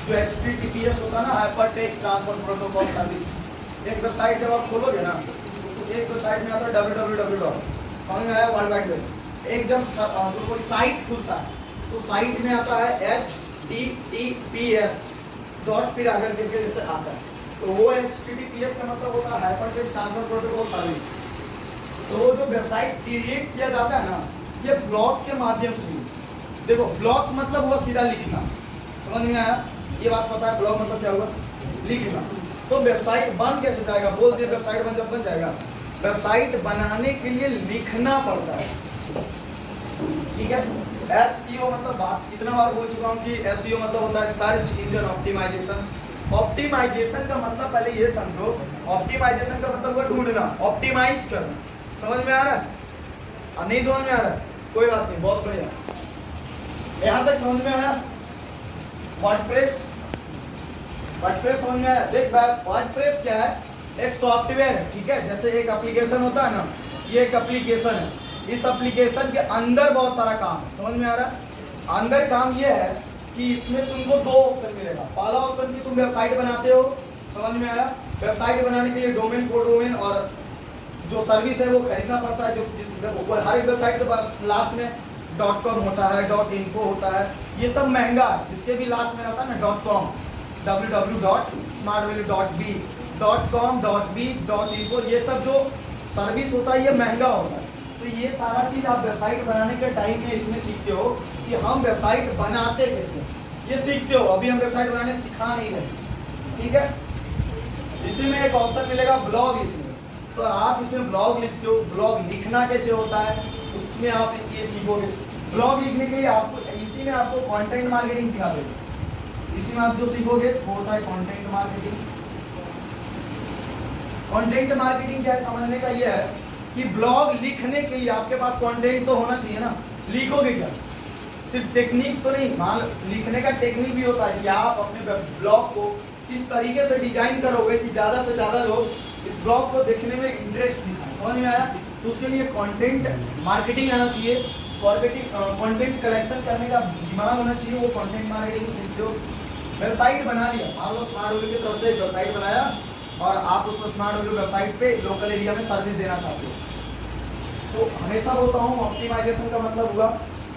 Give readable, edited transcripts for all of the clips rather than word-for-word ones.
जो HTTPS होता है ना, hyper text transfer protocol service, एक वेबसाइट जब आप खोलोगे ना तो एक वेबसाइट में आता है www, समझ में आया, वर्ल्ड वाइड वेब। एक जब जो कोई साइट खुलता है तो साइट में आता है HTTPS डॉट फिर आगे करके जैसे आता है, तो वो HTTPS का मतलब होता है hyper text transfer protocol service. तो वो जो वेबसाइट क्रिएट किया जाता है ना, ये ब्लॉक के माध्यम से, देखो ब्लॉक मतलब हुआ सीधा लिखना, समझ में आया, ये बात पता है ब्लॉक मतलब क्या हुआ, लिखना। तो वेबसाइट बन कैसे जाएगा, बोल दिए वेबसाइट जब बन जाएगा, वेबसाइट बनाने के लिए लिखना पड़ता है, ठीक है। SEO मतलब बात कितना बार बोल चुका हूँ कि SEO मतलब होता है सर्च इंजन ऑप्टिमाइजेशन। ऑप्टिमाइजेशन का मतलब पहले ये समझो, ऑप्टिमाइजेशन का मतलब हुआ ढूंढना, ऑप्टिमाइज करना, समझ में आ रहा है, नहीं समझ में आ रहा है, कोई बात नहीं, बहुत बढ़िया, यहाँ तक समझ में आया। वर्डप्रेस, वर्डप्रेस समझ में आया। देख वर्डप्रेस क्या है, एक सॉफ्टवेयर है, ठीक है, जैसे एक एप्लीकेशन होता है ना, ये एक एप्लीकेशन है, इस एप्लीकेशन के अंदर बहुत सारा काम है, समझ में आ रहा है। अंदर काम ये है कि इसमें तुमको दो ऑप्शन मिलेगा, पहला ऑप्शन की तुम वेबसाइट बनाते हो, समझ में आया, वेबसाइट बनाने के लिए डोमेन, कोडोमेन और जो सर्विस है वो खरीदना पड़ता है, जो जिस हर एक वेबसाइट के लास्ट में .com होता है, .info होता है, ये सब महंगा है, जिसके भी लास्ट में रहता है ना .com, www.smartvalue.b, .com, .b, .info, ये सब जो सर्विस होता है ये महंगा होता है। तो ये सारा चीज़ आप वेबसाइट बनाने के टाइम में इसमें सीखते हो कि हम वेबसाइट बनाते कैसे, ये सीखते हो। अभी हम वेबसाइट बनाने सिखा नहीं रहे, ठीक है। इसी में एक ऑप्शन मिलेगा ब्लॉग लिखने, तो आप इसमें ब्लॉग लिखते हो, ब्लॉग लिखना कैसे होता है उसमें आप ये सीखोगे। ब्लॉग लिखने के लिए आपको इसी में आपको कंटेंट मार्केटिंग सिखा देंगे, इसी में आप जो सीखोगे वो होता है कंटेंट मार्केटिंग। कंटेंट मार्केटिंग क्या है समझने का ये है कि ब्लॉग लिखने के लिए आपके पास कंटेंट तो होना चाहिए ना, लिखोगे क्या, सिर्फ टेक्निक तो नहीं, मान लिखने का टेक्निक भी होता है कि आप अपने ब्लॉग को किस तरीके से डिजाइन करोगे कि ज़्यादा से ज़्यादा लोग इस ब्लॉग को देखने में इंटरेस्ट दिखाएं, समझ में आया। तो उसके लिए कंटेंट मार्केटिंग आना चाहिए, कंटेंट कलेक्शन करने का दिमाग होना चाहिए, वो कंटेंट मार्केटिंग सीखते हो। वेबसाइट बना लिया, मान लो स्मार्ट वैल्यू की तरफ से वेबसाइट बनाया और आप उसको स्मार्ट वैल्यू वेबसाइट पे लोकल एरिया में सर्विस देना चाहते हो, तो हमेशा बोलता हूँ ऑप्टिमाइजेशन का मतलब हुआ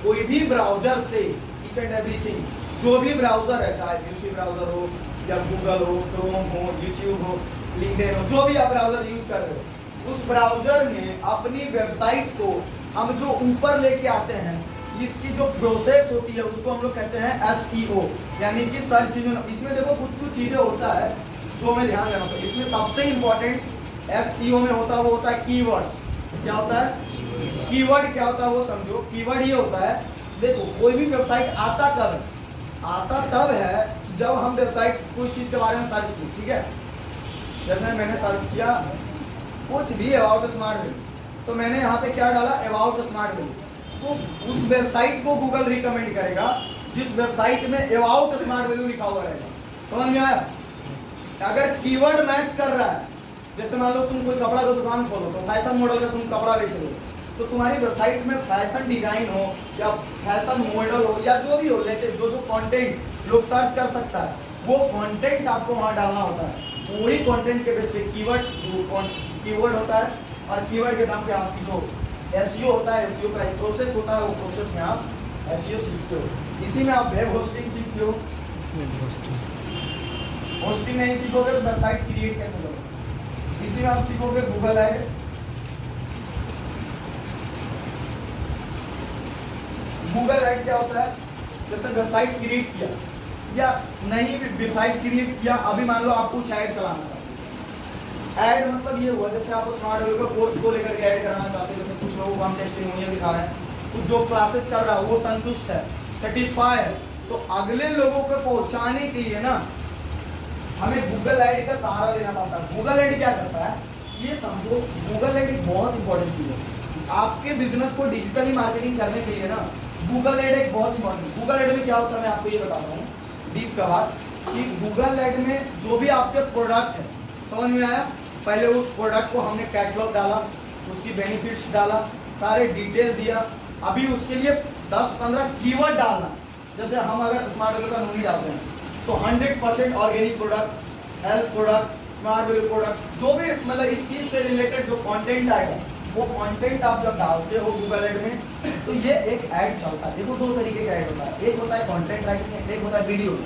कोई भी ब्राउजर से ईच एंड एवरीथिंग, जो भी ब्राउजर है, चाहे यूसी ब्राउजर हो या गूगल हो, क्रोम हो, यूट्यूब हो, लिंक्डइन हो, जो भी आप ब्राउजर यूज कर रहे हो, उस ब्राउजर में अपनी वेबसाइट को हम जो ऊपर लेके आते हैं, इसकी जो प्रोसेस होती है उसको हम लोग कहते हैं SEO, यानी कि सर्च इंजन। इसमें देखो कुछ चीजें होता है जो हमें ध्यान देना होता है। इसमें सबसे इंपॉर्टेंट SEO में होता है वो होता है कीवर्ड्स। क्या होता है कीवर्ड, क्या होता है वो समझो। कीवर्ड ये होता है, देखो कोई भी वेबसाइट आता कब है, आता तब है जब हम वेबसाइट कोई चीज के बारे में सर्च की, ठीक है। जैसे मैंने सर्च किया कुछ भी अबाउट स्मार्ट वैल्यू, तो मैंने यहाँ पे क्या डाला, अबाउट स्मार्ट वैल्यू, तो उस वेबसाइट को गूगल रिकमेंड करेगा जिस वेबसाइट में अबाउट स्मार्ट वैल्यू लिखा हुआ रहेगा, समझ में आया। अगर कीवर्ड मैच कर रहा है, जैसे मान लो तुम कोई कपड़ा का दुकान खोलो, तो फैशन मॉडल का तुम कपड़ा बेच रहे हो, तो तुम्हारी वेबसाइट में फैशन डिजाइन हो या फैशन मॉडल हो या जो भी हो, लेटेस्ट जो कंटेंट लोग सर्च कर सकता है, वो कंटेंट आपको वहाँ डालना होता है। वही कंटेंट के बेस पे कीवर्ड होता है, और कीवर्ड के दाम पे आपकी जो SEO होता है, SEO का एक प्रोसेस होता है, वो प्रोसेस में आप SEO सीखते हो। इसी में आप वेब होस्टिंग सीखते हो। होस्टिंग नहीं सीखोगे तो वेबसाइट क्रिएट कैसे करोगे। इसी में आप सीखोगे गूगल ऐड। गूगल ऐड क्या होता है, जैसे वेबसाइट क्रिएट किया या नहीं भी वेबसाइट क्रिएट किया, अभी मान लो आप कुछ ऐड चलाना चाहते हो। ऐड मतलब ये हुआ जैसे आप स्मार्ट वैल्यू का कोर्स को लेकर के ऐड कराना चाहते हैं, जैसे कुछ लोगों को हम टेस्टिमोनियल दिखा रहे हैं, कुछ जो क्लासेस कर रहा है वो संतुष्ट है, सेटिस्फाई है, तो अगले लोगों को पहुंचाने के लिए ना हमें गूगल ऐड का सहारा लेना पड़ता है। गूगल ऐड क्या करता है ये समझो, गूगल ऐड एक बहुत इंपॉर्टेंट चीज है आपके बिजनेस को डिजिटली मार्केटिंग करने के लिए ना। गूगल ऐड एक बहुत इंपॉर्टेंट, गूगल ऐड में क्या होता है मैं आपको ये बताता हूँ डीप का बात, कि गूगल ऐड में जो भी आपके प्रोडक्ट है, समझ में आया, पहले उस प्रोडक्ट को हमने कैटलॉग डाला, उसकी बेनिफिट्स डाला, सारे डिटेल दिया, अभी उसके लिए 10-15 कीवर्ड डालना। जैसे हम अगर स्मार्ट वैल्यू का नूनी डालते हैं तो 100% organic product, health product, smart value product, जो भी मतलब इस चीज से रिलेटेड जो कंटेंट आएगा वो कंटेंट आप जब डालते हो गूगल एड में तो ये एक ऐड चलता है। देखो दो तरीके का ऐड होता है, एक होता है कंटेंट राइटिंग, एक होता है वीडियो,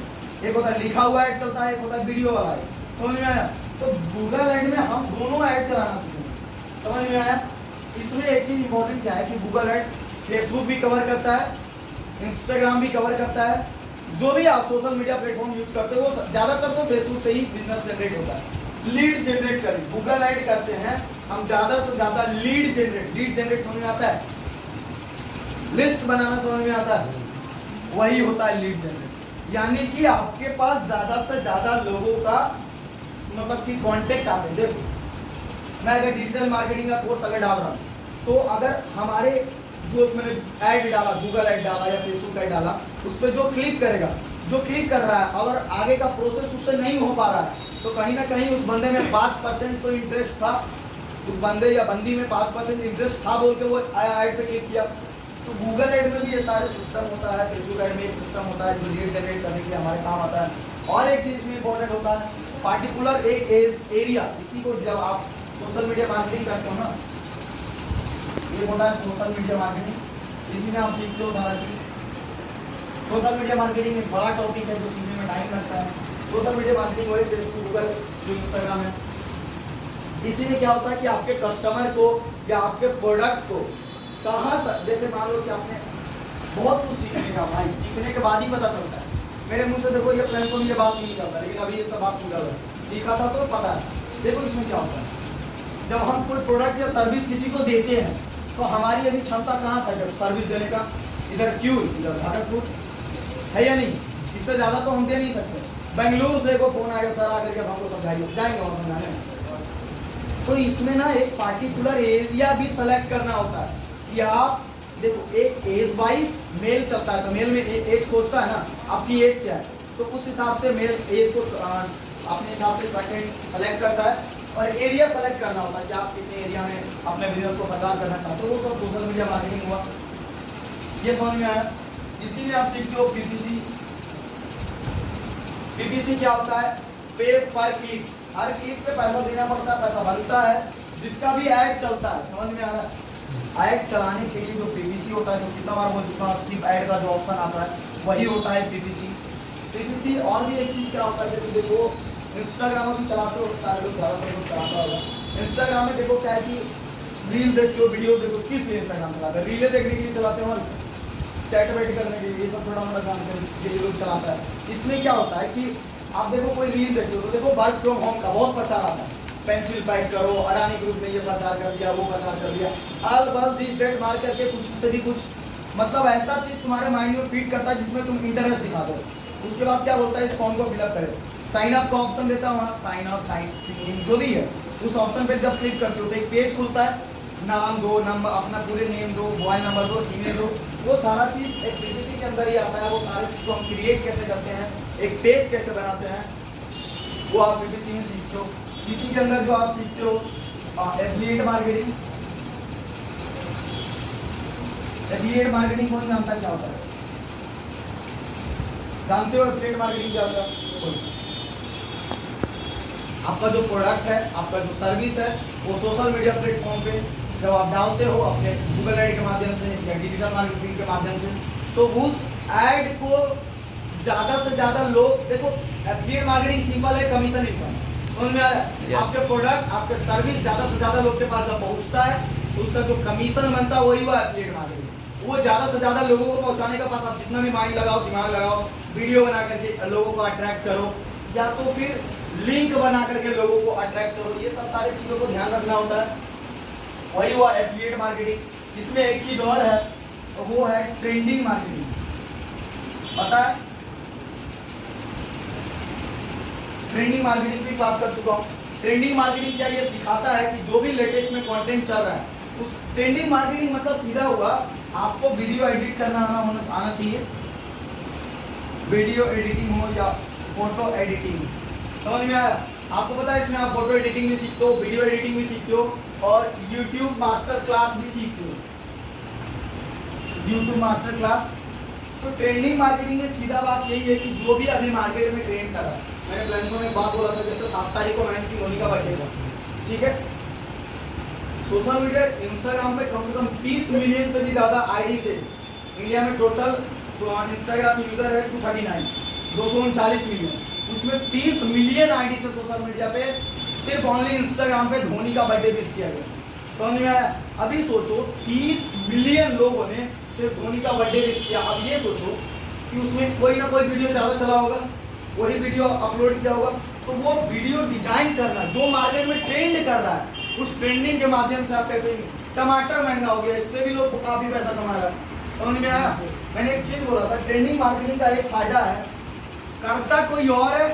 एक होता है लिखा हुआ ऐड चलता है, एक होता है वीडियो वाला ऐड। समझ में आया? तो गूगल एड में हम दोनों ऐड चलाना सीखेंगे। समझ में आया? इसमें एक चीज इंपॉर्टेंट क्या है कि गूगल ऐड फेसबुक भी कवर करता है, इंस्टाग्राम भी कवर करता है, जो भी आप सोशल मीडिया प्लेटफॉर्म यूज करते हो वो ज्यादातर तो फेसबुक से ही बिजनेस जनरेट होता है। लीड जनरेट करें, गूगल ऐड करते हैं हम ज्यादा से ज्यादा लीड जनरेट समझ में आता है? लिस्ट बनाना समझ में आता है? वही होता है लीड जनरेट, यानी कि आपके पास ज्यादा से ज्यादा लोगों का मतलब कि कांटेक्ट आते हैं। देखो मैं अगर डिजिटल मार्केटिंग का कोर्स अगर डाल रहा हूँ तो अगर हमारे जो मैंने ऐड डाला, गूगल ऐड डाला या फेसबुक ऐड डाला, उस पर जो क्लिक करेगा, जो क्लिक कर रहा है अगर आगे का प्रोसेस उससे नहीं हो पा रहा है तो कहीं ना कहीं उस बंदे में 5% तो इंटरेस्ट था, उस बंदे या बंदी में 5% इंटरेस्ट था बोल के वो ऐड पे क्लिक किया। तो गूगल ऐड में भी ये सारे सिस्टम होता है, फेसबुक ऐड में एक सिस्टम होता है जो लीड जनरेट करने के लिए हमारे काम आता है। और एक चीज़ इसमें इंपॉर्टेंट होता है, पार्टिकुलर एक एरिया, इसी को जब आप सोशल मीडिया मार्केटिंग करते हो ना, ये होता है सोशल मीडिया मार्केटिंग, इसी में आप सीखते हो सारा चीज़। सोशल मीडिया मार्केटिंग एक बड़ा टॉपिक है जो सीखने में टाइम लगता है। सोशल मीडिया मार्केटिंग वही फेसबुक, गूगल, जो इंस्टाग्राम है, इसी में क्या होता है कि आपके कस्टमर को या आपके प्रोडक्ट को कहाँ से, जैसे मान लो कि आपने बहुत कुछ सीखने का, भाई सीखने के बाद ही पता चलता है। मेरे मुंह से देखो ये फ्रेंड्स ये बात नहीं निकलता, लेकिन अभी ये सब बात निकल रहा है, सीखा था तो पता है। देखो इसमें क्या होता है, जब हम कोई प्रोडक्ट या सर्विस किसी को देते हैं तो हमारी अभी क्षमता कहाँ था जब सर्विस देने का, इधर क्यों इधर भागलपुर है या नहीं, इससे ज़्यादा तो हम दे नहीं सकते। बेंगलुरु से को फोन आएगा, सर आकर के हमको समझाइए, जाएंगे वहाँ समझाने। तो इसमें ना एक पार्टिकुलर एरिया भी सेलेक्ट करना होता है कि आप देखो एक एज वाइज मेल चलता है, तो मेल में एज खोजता है ना, आपकी एज क्या है, तो उस हिसाब से मेल एज को अपने हिसाब से कंटेंट सेलेक्ट करता है और एरिया सेलेक्ट करना होता है कि आप कितने एरिया में अपने बिजनेस को प्रचार करना चाहते हो। वो सब सोशल मीडिया मार्केटिंग हुआ, ये समझ में आया? इसी में आप सीखते हो पीपीसी। पीपीसी क्या होता है? पे पर क्लिक, हर क्लिक पे पैसा देना पड़ता है, पैसा बनता है, जिसका भी ऐड चलता है। समझ में आ रहा है? ऐड चलाने के लिए जो पीपीसी होता है, जो कितना बार बोल चुका हूं, स्किप ऐड का जो ऑप्शन आता है वही होता है पीपीसी। पीपीसी और भी एक चीज क्या होता है, जैसे देखो इंस्टाग्राम भी चलाते हो, सारे लोग ज़्यादातर लोग चलाता होगा। इंस्टाग्राम में देखो क्या है कि रील देखते हो, वीडियो देखो, किस लिए इंस्टाग्राम चलाते हैं? रीलें देखने के लिए चलाते हो, चैट बैट करने के लिए, ये सब थोड़ा मोड़ा जानकारी के लिए लोग चलाता है। इसमें क्या होता है कि आप देखो कोई रील देखते हो तो देखो वर्क फ्रॉम होम का बहुत प्रचार आता है, पेंसिल पैक करो, अडानी ग्रुप ने ये प्रचार कर दिया, वो प्रचार कर दिया, अल बल दिस डेट मार करके कुछ से भी कुछ, मतलब ऐसा चीज तुम्हारे माइंड में फीड करता है जिसमें तुम इंटरेस्ट दिखा दो। उसके बाद क्या बोलता है, इस फॉर्म को फिलअप करो, साइन अप का ऑप्शन देता है वहाँ, साइन अप, साइन जो भी है उस ऑप्शन पे जब क्लिक करते हो तो एक पेज खुलता है, नाम दो, नंबर अपना पूरे नेम दो, मोबाइल नंबर दो, ईमेल दो, वो सारा चीज एक पीपीसी के अंदर ही आता है। वो सारे चीज को हम क्रिएट कैसे करते हैं, एक पेज कैसे बनाते हैं, वो आप पीपीसी में सीखते हो। इसी के अंदर जो आप सीखते हो एफिलिएट मार्केटिंग। एफिलिएट मार्केटिंग कौन जानता है क्या होता है? जानते हो एफिलिएट मार्केटिंग क्या होता है? आपका जो प्रोडक्ट है, आपका जो सर्विस है, वो सोशल मीडिया प्लेटफॉर्म पे जब आप डालते हो अपने गूगल ऐड के माध्यम से या डिजिटल मार्केटिंग के माध्यम से, तो उस ऐड को ज़्यादा से ज़्यादा लोग, देखो एफिलिएट मार्केटिंग सिंपल है, कमीशन इनकम, समझ में आ रहा है? Yes. आपके प्रोडक्ट, आपके सर्विस ज़्यादा से ज़्यादा लोग के पास जब पहुँचता है तो उसका जो कमीशन बनता है वही हुआ एफिलिएट मार्केटिंग। वो ज़्यादा से ज़्यादा लोगों को पहुँचाने का पास आप जितना भी माइंड लगाओ, दिमाग लगाओ, वीडियो बना करके लोगों को अट्रैक्ट करो, या तो फिर लिंक बना करके लोगों को अट्रैक्ट करो, ये सब सारी चीज़ों को ध्यान रखना होता है, वही हुआ एफिलिएट मार्केटिंग। इसमें एक चीज़ और है, वो है ट्रेंडिंग मार्केटिंग। पता है? ट्रेंडिंग मार्केटिंग की बात कर चुका हूँ। ट्रेंडिंग मार्केटिंग क्या ये सिखाता है कि जो भी लेटेस्ट में कंटेंट चल रहा है, उस ट्रेंडिंग मार्केटिंग मतलब सीधा हुआ आपको वीडियो एडिट करना आना चाहिए, वीडियो एडिटिंग हो या फोटो एडिटिंग, समझ में आया? आपको पता है इसमें आप फोटो एडिटिंग भी सीखते हो, वीडियो एडिटिंग भी सीखते हो और यूट्यूब मास्टर क्लास भी सीखते हो। यूट्यूब मास्टर क्लास तो ट्रेंडिंग मार्केटिंग में सीधा बात यही है कि जो भी अभी मार्केट में ट्रेंड कर रहा है, मैंने प्लान्सों में बात बोला था जैसे 7 तारीख को महेंद्र सिंह धोनी का बर्थडे था, ठीक है। सोशल मीडिया इंस्टाग्राम पे कम से कम 30 मिलियन से भी ज़्यादा आईडी से इंडिया में टोटल इंस्टाग्राम यूजर है 239 मिलियन, उसमें 30 मिलियन आईडी से सोशल मीडिया पे सिर्फ ओनली इंस्टाग्राम पे धोनी का बर्थडे विश किया गया। समझ में आया? अभी सोचो 30 मिलियन लोगों ने सिर्फ धोनी का बर्थडे विश किया। अब ये सोचो कि उसमें कोई ना कोई वीडियो ज़्यादा चला होगा, वही वीडियो अपलोड किया होगा, तो वो वीडियो डिजाइन करना जो मार्केट में ट्रेंड कर रहा है, उस ट्रेंडिंग के माध्यम से आप पैसे, टमाटर महंगा हो गया, इस पर भी लोग काफ़ी पैसा कमा रहा है। समझ में आया? मैंने एक चीज़ बोला था, ट्रेंडिंग मार्केटिंग का एक फायदा है, करता कोई और है,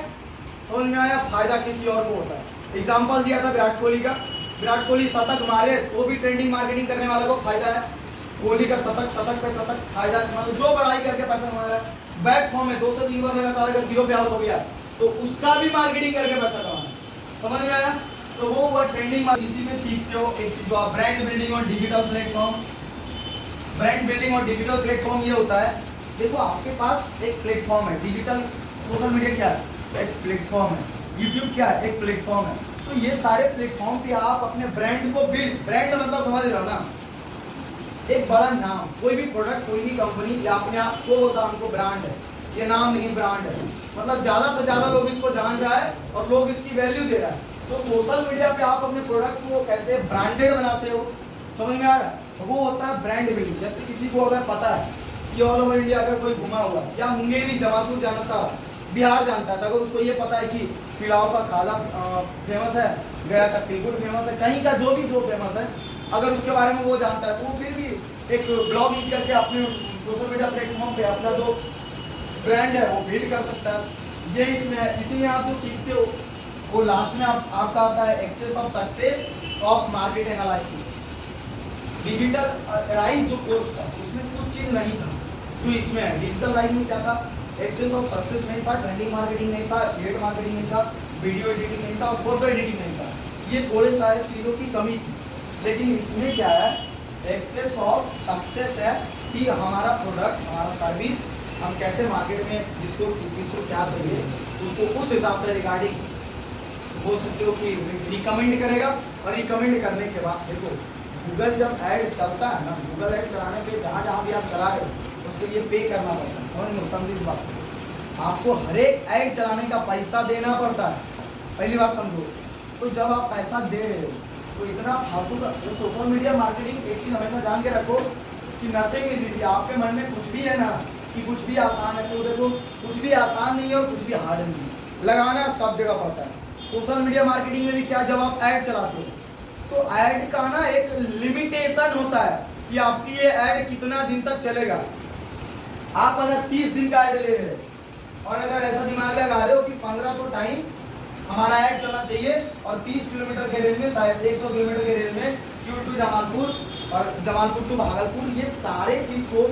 समझ में आया, फायदा किसी और को होता है। एग्जाम्पल दिया था विराट कोहली का, विराट कोहली शतक मारे तो भी ट्रेंडिंग मार्केटिंग करने वाले को फायदा है। कोहली का शतक पे शतक फायदा, मतलब जो बड़ाई करके पैसा कमा रहा है। बैक फॉर्म में 2 से 3 बार लगातार अगर 0 पे आउट हो गया तो उसका भी मार्केटिंग करके पैसा कमाना। समझ में आया? तो वो हुआ ट्रेंडिंग। इसी में सीखते हो एक चीज, ब्रांड बिल्डिंग और डिजिटल प्लेटफॉर्म। ब्रांड बिल्डिंग और डिजिटल प्लेटफॉर्म ये होता है, देखो आपके पास एक प्लेटफॉर्म है, डिजिटल सोशल मीडिया क्या है, एक प्लेटफॉर्म है, यूट्यूब क्या है, एक प्लेटफॉर्म है। तो ये सारे प्लेटफॉर्म पे आप अपने ब्रांड को बिल्ड, ब्रांड मतलब समझ रहे हो ना, एक बड़ा नाम, कोई भी प्रोडक्ट, कोई भी कंपनी या अपने आप को होता है, हमको ब्रांड है, ये नाम नहीं ब्रांड है, मतलब ज़्यादा से ज़्यादा लोग इसको जान रहा है और लोग इसकी वैल्यू दे रहा है। तो सोशल मीडिया पे आप अपने प्रोडक्ट को कैसे ब्रांडेड बनाते हो, समझ में आ रहा है? वो होता है ब्रांड बिल्डिंग। जैसे किसी को अगर पता है कि ऑल ओवर इंडिया अगर कोई घुमा हुआ है, या मुंगेरी जमालपुर जानता, बिहार जानता है, तो अगर उसको ये पता है कि सिलाव का खाला फेमस है, गया का तिलकुट फेमस है, कहीं का जो फेमस है, अगर उसके बारे में वो जानता है, तो वो फिर भी एक ब्लॉग लिख करके अपने सोशल मीडिया प्लेटफॉर्म पे अपना जो ब्रांड है वो बिल्ड कर सकता है। ये इसमें है। इसी में आप जो सीखते हो वो लास्ट में आपका आता है access of success of market analysis. Digital rise जो कोर्स था उसमें कुछ चीज़ नहीं था जो इसमें है। डिजिटल राइज में क्या था, एक्सेस ऑफ सक्सेस नहीं था, ट्रेंडिंग मार्केटिंग नहीं था, एफिलिएट मार्केटिंग नहीं था, वीडियो एडिटिंग नहीं था और फोटो एडिटिंग नहीं था। ये थोड़े सारे चीज़ों की कमी थी। लेकिन इसमें क्या है, एक्सेस ऑफ सक्सेस है कि हमारा प्रोडक्ट, हमारा सर्विस हम कैसे मार्केट में किसको क्या चाहिए उसको उस हिसाब से रिगार्डिंग बोल सकते हो कि रिकमेंड करेगा। और रिकमेंड करने के बाद देखो गूगल जब ऐड चलता है ना, गूगल ऐड चलाने पे जहाँ भी आप चला रहे हो उसके लिए पे करना पड़ता है। समझ इस बात को, आपको हर एक ऐड चलाने का पैसा देना पड़ता है, पहली बात समझो। तो जब आप पैसा दे रहे हो तो इतना फालतू का जो सोशल मीडिया मार्केटिंग, एक चीज़ हमेशा जान के रखो कि नथिंग इज इजी। आपके मन में कुछ भी है ना कि कुछ भी आसान है, तो देखो कुछ भी आसान नहीं है और कुछ भी हार्ड नहीं है, लगाना सब जगह पड़ता है। सोशल मीडिया मार्केटिंग में भी क्या, जब आप ऐड चलाते हो तो ऐड का ना एक लिमिटेशन होता है कि आपकी ये ऐड कितना दिन तक चलेगा। आप अगर 30 दिन का ऐड ले रहे हो और अगर ऐसा दिमाग लगा रहे हो कि 1500 टाइम हमारा ऐड चलना चाहिए और 30 किलोमीटर के रेंज में, शायद 100 किलोमीटर के रेंज में क्यू टू जमालपुर और जमालपुर टू भागलपुर, ये सारे चीज़ को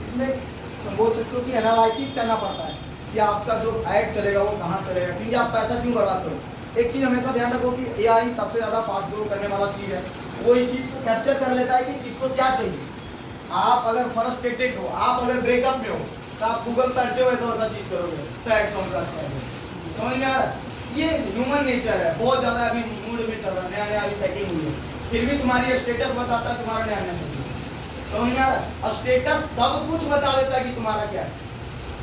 इसमें बोल सकते हो कि एनालिसिस करना पड़ता है कि आपका जो ऐड चलेगा वो कहाँ चलेगा, क्योंकि आप पैसा क्यों बर्बाद करो। एक चीज़ हमेशा ध्यान रखो कि AI सबसे ज़्यादा फास्ट ग्रो करने वाला चीज़ है, वो इस चीज़ को कैप्चर कर लेता है कि किसको क्या चाहिए। आप अगर फ्रस्ट्रेटेड हो, आप अगर ब्रेकअप में हो, तो आप गूगल सर्च हो वैसा चीज़ करोगे, सैड सॉन्ग सर्च करोगे। समझ में आ रहा है? ये ह्यूमन नेचर है, बहुत ज़्यादा अभी मूड में चल रहा है, नया अभी सेटिंग हुई है, फिर भी तुम्हारी स्टेटस बताता है तुम्हारा नया सेटिंग। समझ में आ रहा है? स्टेटस सब कुछ बता देता है कि तुम्हारा क्या है,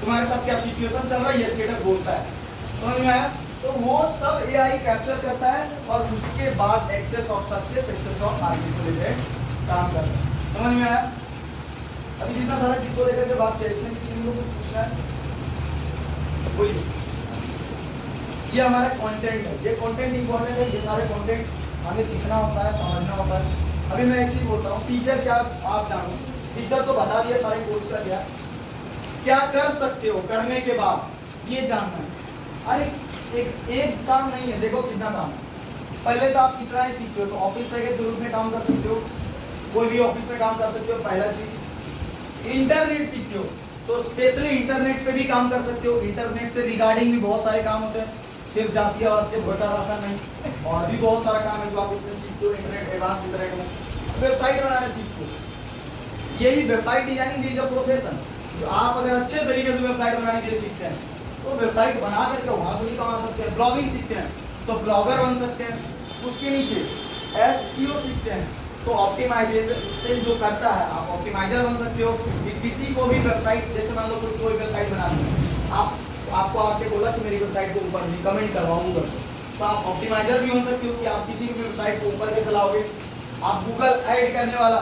तुम्हारे साथ क्या सिचुएशन चल रहा है, ये स्टेटस बोलता है। समझ में आया? तो वो सब AI कैप्चर करता है और उसके बाद access of success, access of market को लेकर काम करता है। समझ में आया? अभी जितना सारा चीज को लेकर के बात करें, इसमें से किसी को कुछ पूछना है बोलिए। ये हमारा कंटेंट है, ये कंटेंट इंपॉर्टेंट है, ये सारे कंटेंट हमें सीखना होता है, समझना होता है। अभी मैं एक चीज बोलता हूँ, टीचर क्या आप जानो, टीचर तो बता दिया सारे कोर्स का क्या कर सकते हो करने के बाद ये जानना है। अरे एक काम नहीं है, देखो कितना काम है। पहले तो आप कितना ही सीखते हो, तो ऑफिस के रूप में काम कर सकते हो, कोई भी ऑफिस में काम कर सकते हो। पहला चीज इंटरनेट सीखते हो तो स्पेशली इंटरनेट पे भी काम कर सकते हो। इंटरनेट से रिगार्डिंग भी बहुत सारे काम होते हैं, सिर्फ जातीय आवाज से वोटर राशन नहीं, और भी बहुत सारा काम है जो आप इसमें सीखते हो। इंटरनेट एडवांस इंटरनेट में वेबसाइट बनाना सीखते हो, ये भी वेबसाइट डिजाइनिंग भी जो प्रोफेशन, आप अगर अच्छे तरीके से वेबसाइट बनाने के लिए सीखते हैं तो वेबसाइट बना करके वहां से भी कमा सकते हैं। ब्लॉगिंग सीखते हैं तो ब्लॉगर बन सकते हैं। उसके नीचे एसईओ सीखते हैं तो ऑप्टिमाइजेशन जो करता है, आप ऑप्टिमाइजर बन सकते हो कि किसी को भी वेबसाइट, जैसे मान लो कोई वेबसाइट बनानी है, आपको आके बोला कि मेरी वेबसाइट को ऊपर रिकमेंड करवाओ गूगल से, तो आप ऑप्टिमाइजर भी बन सकते हो कि आप किसी भी वेबसाइट को ऊपर के चलाओगे। आप गूगल ऐड करने वाला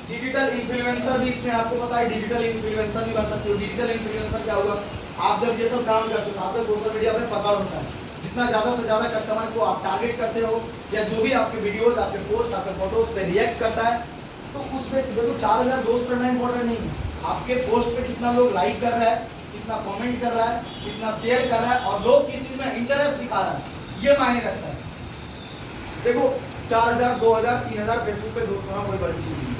डिजिटल इन्फ्लुएंसर भी, इसमें आपको पता है डिजिटल इन्फ्लुएंसर भी बन सकते हो। डिजिटल इन्फ्लुएंसर क्या हुआ, आप जब ये सब काम करते हो आपको सोशल मीडिया पे पता होता है, जितना ज़्यादा से ज़्यादा कस्टमर को आप टारगेट करते हो या जो भी आपके वीडियोस, आपके पोस्ट, आपके फोटोज पे रिएक्ट करता है, तो उस पर देखो 4000 दोस्त करना इंपॉर्टेंट नहीं है, आपके पोस्ट पे कितना लोग लाइक कर रहा है, कितना कमेंट कर रहा है, कितना शेयर कर रहा है और लोग किस चीज़ में इंटरेस्ट दिखा रहा है, ये मायने रखता है। देखो 4000, 2000, 3000 फेसबुक पे दोस्त होना कोई बड़ी चीज़ नहीं है।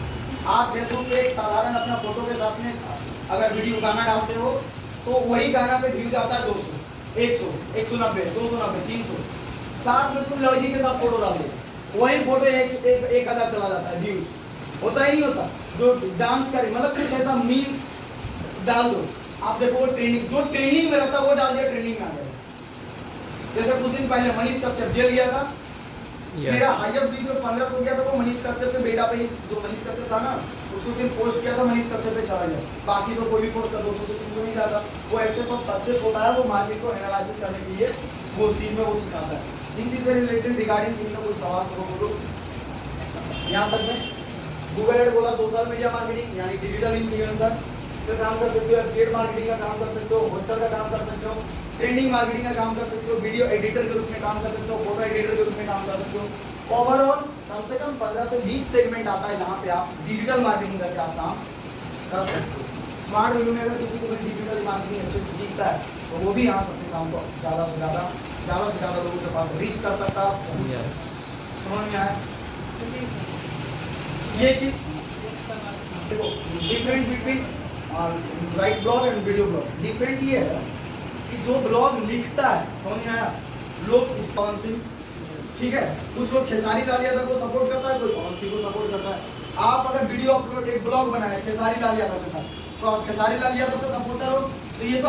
आप फेसबुक पे एक साधारण अपना फोटो के साथ में अगर वीडियो गाना डालते हो तो वही गाना पे व्यूज आता है 200, 100, 190, 290, 300। साथ में तुम लड़की के साथ फोटो डाल दो, वही फोटो 1000 चला जाता है व्यूज, होता ही नहीं होता। जो डांस करे मतलब कुछ ऐसा मीम्स डाल दो, आप देखो वो ट्रेनिंग, जो ट्रेनिंग में रहता है वो डाल दिया, ट्रेनिंग में आ गया। जैसे कुछ दिन पहले मनीष कश्यप जेल गया था, मेरा हाईएस्ट वीडियो 1500 हो गया था, वो मनीष कश्यप के बेटा पे, जो मनीष कश्यप था ना, उसको सिर्फ पोस्ट किया था, मनीष कश्यप पे चला गया, बाकी तो कोई भी पोस्ट का 200 से 300 नहीं जाता। वो एक्सेस ऑफ सक्सेस होता है, वो मार्केट को एनालिसिस करने के लिए वो सीन में वो सिखाता है। इन चीज़ से रिलेटेड रिगार्डिंग इनका कोई सवाल तो बोलो। यहाँ तक में गूगल एड बोला, सोशल मीडिया मार्केटिंग यानी डिजिटल इन्फ्लुएंसर का काम कर सकते हो, एफिलिएट मार्केटिंग का काम कर सकते हो, होस्टर का काम कर सकते हो, ट्रेंडिंग मार्केटिंग का काम कर सकते हो, वीडियो एडिटर के रूप में काम कर सकते हो, फोटो एडिटर के रूप में काम कर सकते हो। ओवरऑल कम से कम 15 से 20 सेगमेंट आता है जहाँ पे आप डिजिटल मार्केटिंग करके आप काम कर सकते हो। स्मार्ट वीडियो में अगर किसी को भी डिजिटल मार्केटिंग अच्छे से सीखता है तो वो भी यहाँ से अपने काम को ज़्यादा से ज़्यादा लोगों के पास रीच कर सकता है। समझ में आया ये चीज़? देखो different between right blog and video blog, different ये है कि जो ब्लॉग लिखता है, समझ में आया, लोग पवन सिंह, ठीक है, कुछ लोग खेसारी लाल यादव को सपोर्ट करता है, कोई पवन सिंह को सपोर्ट करता है। आप अगर वीडियो अपलोड एक ब्लॉग बनाए खेसारी लाल यादव के साथ, तो आप खेसारी लाल यादव का सपोर्टर हो, तो ये तो